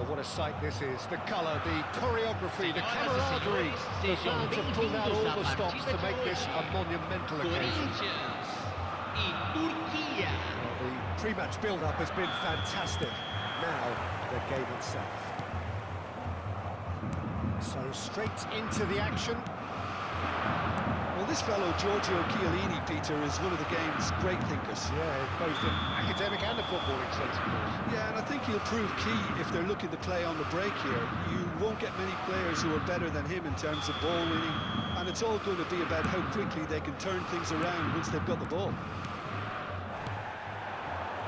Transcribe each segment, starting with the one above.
what a sight this is. The colour, the choreography, the camaraderie. The fans have pulled out all the stops to make this a monumental occasion. Well, the pre-match build-up has been fantastic. Now, the game itself. So straight into the action. Well, this fellow, Giorgio Chiellini, Peter, is one of the game's great thinkers. Yeah, both in academic and the footballing sense, of course. Yeah, and I think he'll prove key if they're looking to play on the break here. You won't get many players who are better than him in terms of ball winning, and it's all going to be about how quickly they can turn things around once they've got the ball.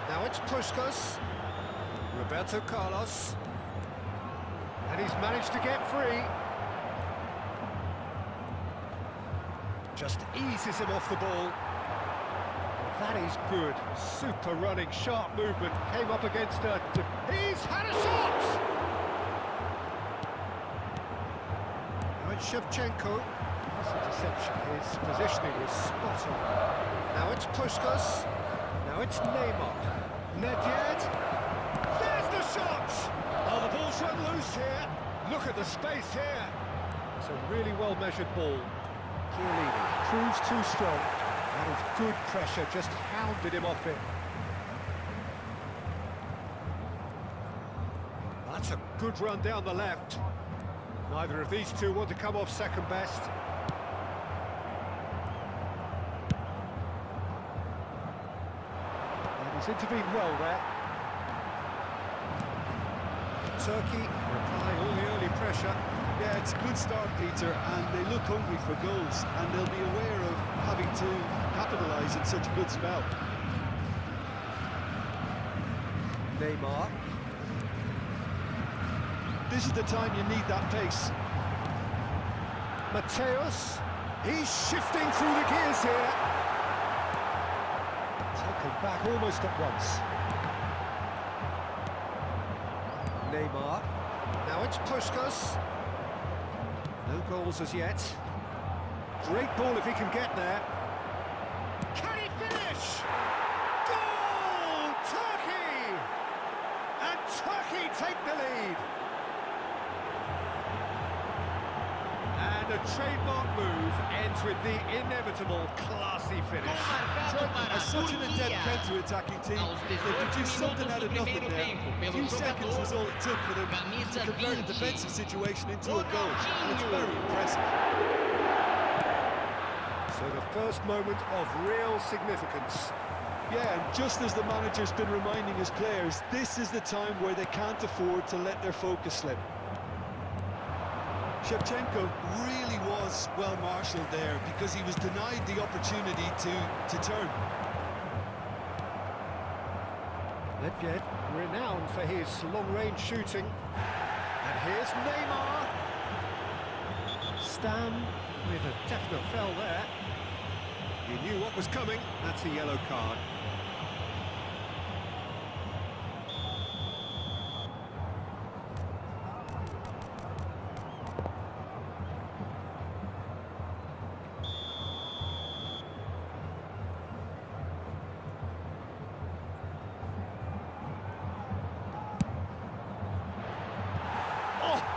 Now it's Puskas, Roberto Carlos, and he's managed to get free. Just eases him off the ball. That is good. Super running, sharp movement. Came up against a... He's had a shot! Now it's Shevchenko. This interception, his positioning was spot on. Now it's Puskas. Now it's Neymar. Nedved. There's the shot! Oh, the ball's run loose here. Look at the space here. It's a really well-measured ball. Chiellini proves too strong. That is good pressure, just hounded him off it. That's a good run down the left. Neither of these two want to come off second best. And he's intervened well there. Turkey applying all the early pressure. Yeah, it's a good start, Peter, and they look hungry for goals, and they'll be aware of having to capitalise in such a good spell. Neymar. This is the time you need that pace. Mateus. He's shifting through the gears here. Taken back almost at once. Neymar. Now it's Puskas. No goals as yet. Great ball if he can get there. Can he finish? Goal! Turkey! And Turkey take the lead. And a trademark move ends with the inevitable classy finish. Turkey are such an adept counter-attacking team. They produced something out of nothing there. A few seconds was all it took for them to convert a defensive situation into a goal. And it's very impressive. So the first moment of real significance. Yeah, and just as the manager's been reminding his players, this is the time where they can't afford to let their focus slip. Shevchenko really was well marshalled there because he was denied the opportunity to turn. Nedved, renowned for his long-range shooting. And here's Neymar. Stam with a definite foul there. He knew what was coming. That's a yellow card.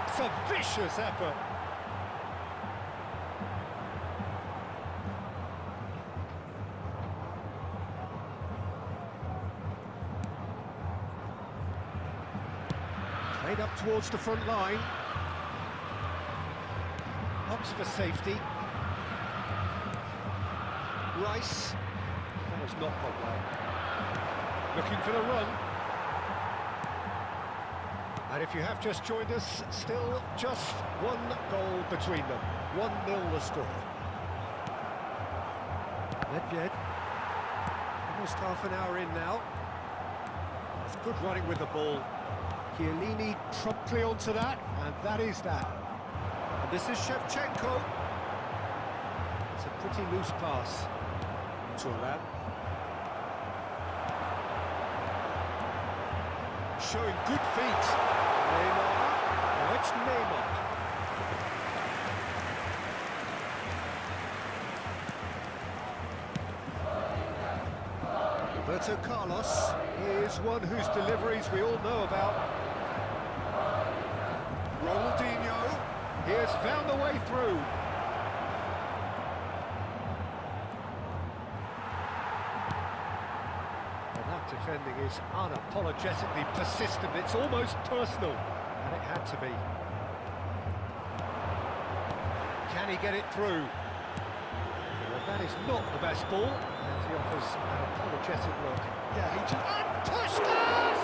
It's a vicious effort. Played up towards the front line. Opts for safety. Rice. That has not gone well. Looking for the run. And if you have just joined us, still just one goal between them. 1-0 the score. Nedved. Almost half an hour in now. It's good running with the ball. Chiellini promptly onto that, and that is that. And this is Shevchenko. It's a pretty loose pass. Thuram. Showing good feet. Neymar. Now it's Neymar. Roberto Carlos is one whose deliveries we all know about. Ronaldinho, he has found a way through. Well, that defending is unapologetically persistent, it's almost personal, and it had to be. Can he get it through? Well, that is not the best ball, and he offers an apologetic look. Yeah, he just... And Puskas!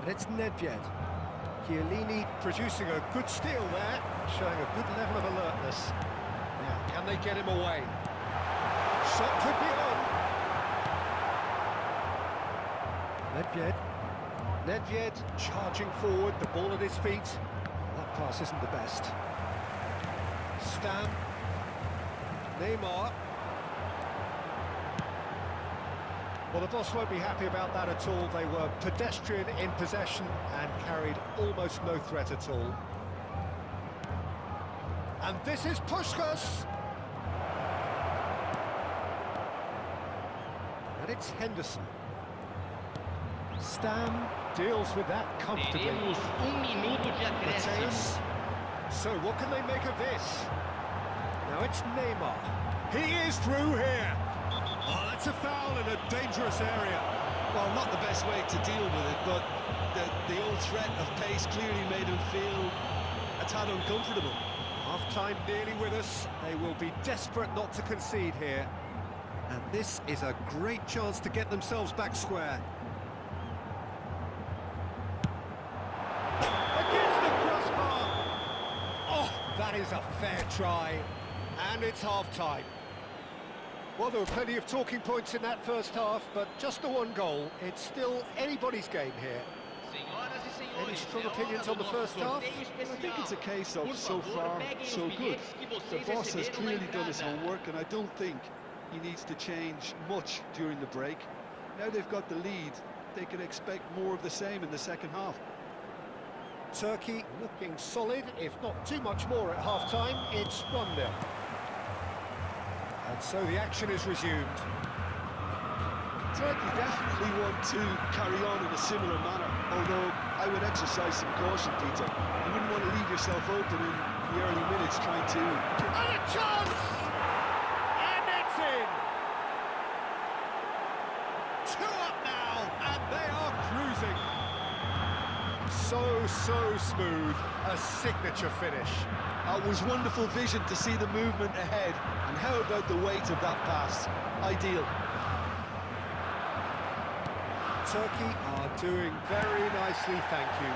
And it's Nedved. Chiellini producing a good steal there, showing a good level of alertness. Now, can they get him away? Shot could be on. Nedved. Nedved charging forward, the ball at his feet. That pass isn't the best. Stam. Neymar. Well, the boss won't be happy about that at all. They were pedestrian in possession and carried almost no threat at all. And this is Puskas. And it's Henderson. Stam deals with that comfortably. Mateus. So what can they make of this? Now it's Neymar. He is through here. Oh, that's a foul in a dangerous area. Well, not the best way to deal with it, but the old threat of pace clearly made him feel a tad uncomfortable. Half-time nearly with us. They will be desperate not to concede here. And this is a great chance to get themselves back square. Against the crossbar! Oh, that is a fair try. And it's half-time. Well, there were plenty of talking points in that first half, but just the one goal. It's still anybody's game here. Any strong opinions on the first half? I think it's a case of so far, so good. The boss has clearly done his homework, and I don't think he needs to change much during the break. Now they've got the lead, they can expect more of the same in the second half. Turkey looking solid, if not too much more at half-time. It's 1-0. And so the action is resumed. Turkey definitely want to carry on in a similar manner, although I would exercise some caution, Peter. You wouldn't want to leave yourself open in the early minutes trying to... And a chance! And it's in! 2 up now, and they are cruising. So smooth, a signature finish. It was wonderful vision to see the movement ahead, and how about the weight of that pass? Ideal. Turkey are doing very nicely, thank you.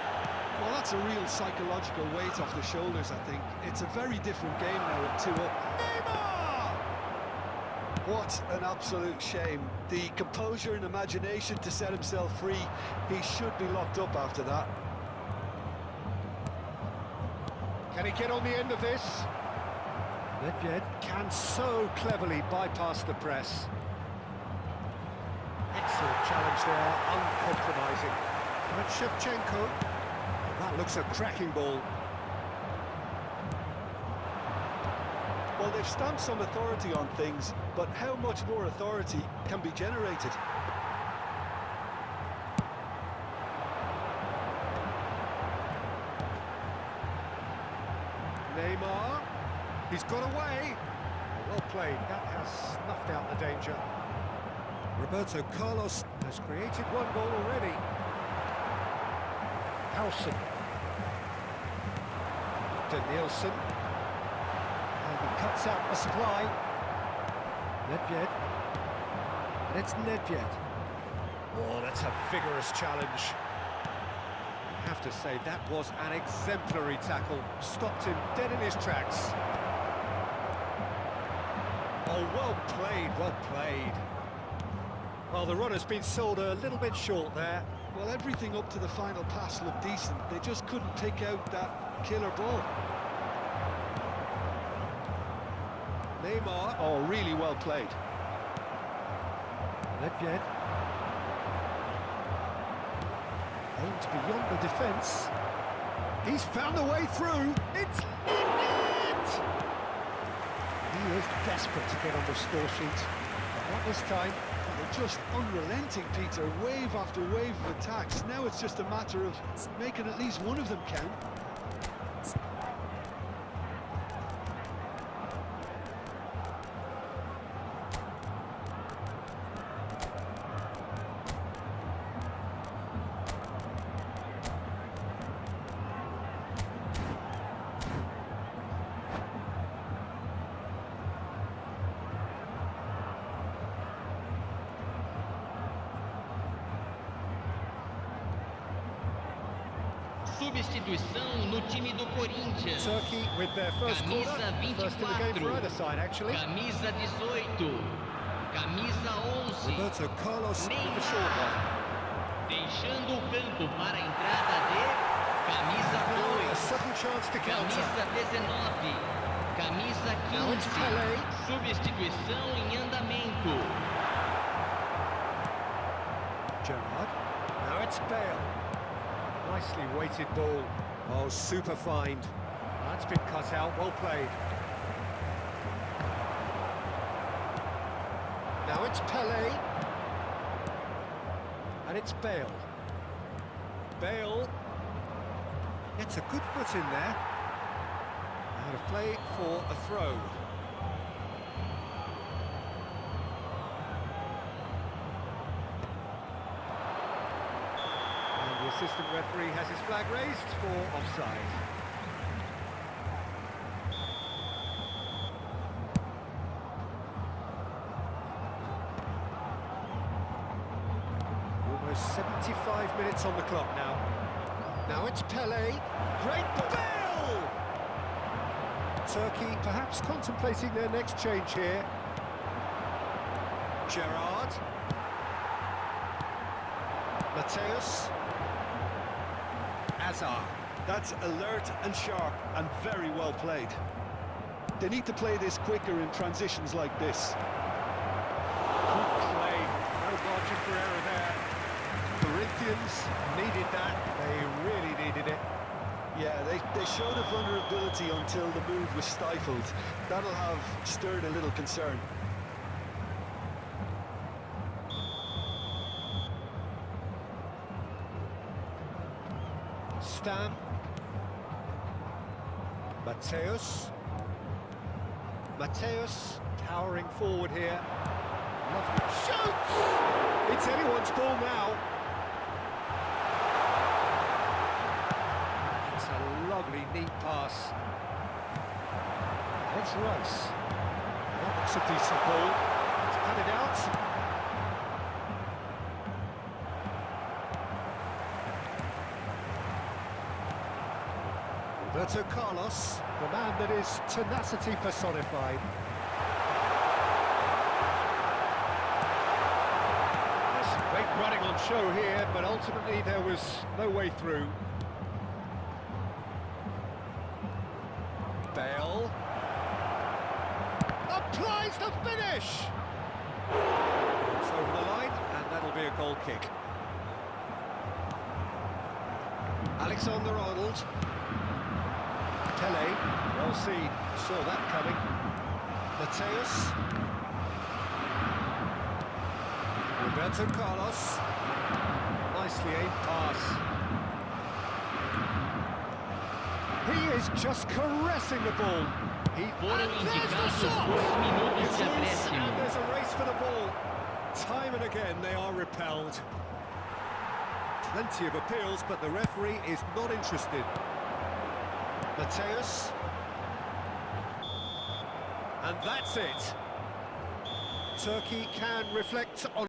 Well, that's a real psychological weight off the shoulders, I think. It's a very different game now at 2 up. Neymar! What an absolute shame. The composure and imagination to set himself free. He should be locked up after that. Can he get on the end of this? Nedved can so cleverly bypass the press. Excellent challenge there, uncompromising. And Shevchenko. That looks a cracking ball. Well, they've stamped some authority on things, but how much more authority can be generated? Neymar, he's got away. Well played, that has snuffed out the danger. Roberto Carlos has created 1 goal already. Howson. Danielson. And he cuts out the supply. Nedved. And it's Nedved. Oh, that's a vigorous challenge. I have to say, that was an exemplary tackle. Stopped him dead in his tracks. Oh, well played, well played. Well, the run has been sold a little bit short there. Well, everything up to the final pass looked decent. They just couldn't pick out that killer ball. Neymar. Oh, really well played. Nedved. Aimed beyond the defence. He's found a way through. It's in it! He is desperate to get on the score sheet. Not this time. They're just unrelenting, Peter. Wave after wave of attacks. Now it's just a matter of making at least one of them count. Substituição no time do Corinthians. Turkey with their first corner. Camisa First in the game for 24. either side, actually. Camisa 18. Camisa 11. Roberto Carlos with the Neymar. short one. Deixando o campo para a entrada de Camisa Now a 2. sudden chance to counter. Camisa 19. Camisa Now it's 15. Pelé. Substituição em andamento. Gerrard. Now it's Bale. Nicely weighted ball. Oh, super find. That's been cut out, well played. Now it's Pelé. And it's Bale. Bale gets a good foot in there. Out of play for a throw. And the assistant referee has his flag raised for offside. Almost 75 minutes on the clock now. Now it's Pelé. Great Bale! Turkey perhaps contemplating their next change here. Gerrard. Mateus. Azar. That's alert and sharp and very well played. They need to play this quicker in transitions like this. Good play. No margin for error there. Corinthians needed that. They really needed it. Yeah, they showed a vulnerability until the move was stifled. That'll have stirred a little concern. Stam. Mateus. Mateus towering forward here. Lovely shoots! It's anyone's ball now. It's a lovely, neat pass. It's Rice. That looks a decent ball. It's cut it out. Roberto Carlos, the man that is tenacity personified. There's some great running on show here, but ultimately there was no way through. Bale applies the finish! It's over the line, and that'll be a goal kick. Alexander-Arnold. Pelé, well seen, saw that coming. Mateus. Roberto Carlos. Nicely aimed pass. He is just caressing the ball. Foram And there's the indicados shot! 2 minutos It's de loose, acréscimo. and there's a race for the ball. Time and again they are repelled. Plenty of appeals, but the referee is not interested. Mateus. And that's it. Turkey can reflect on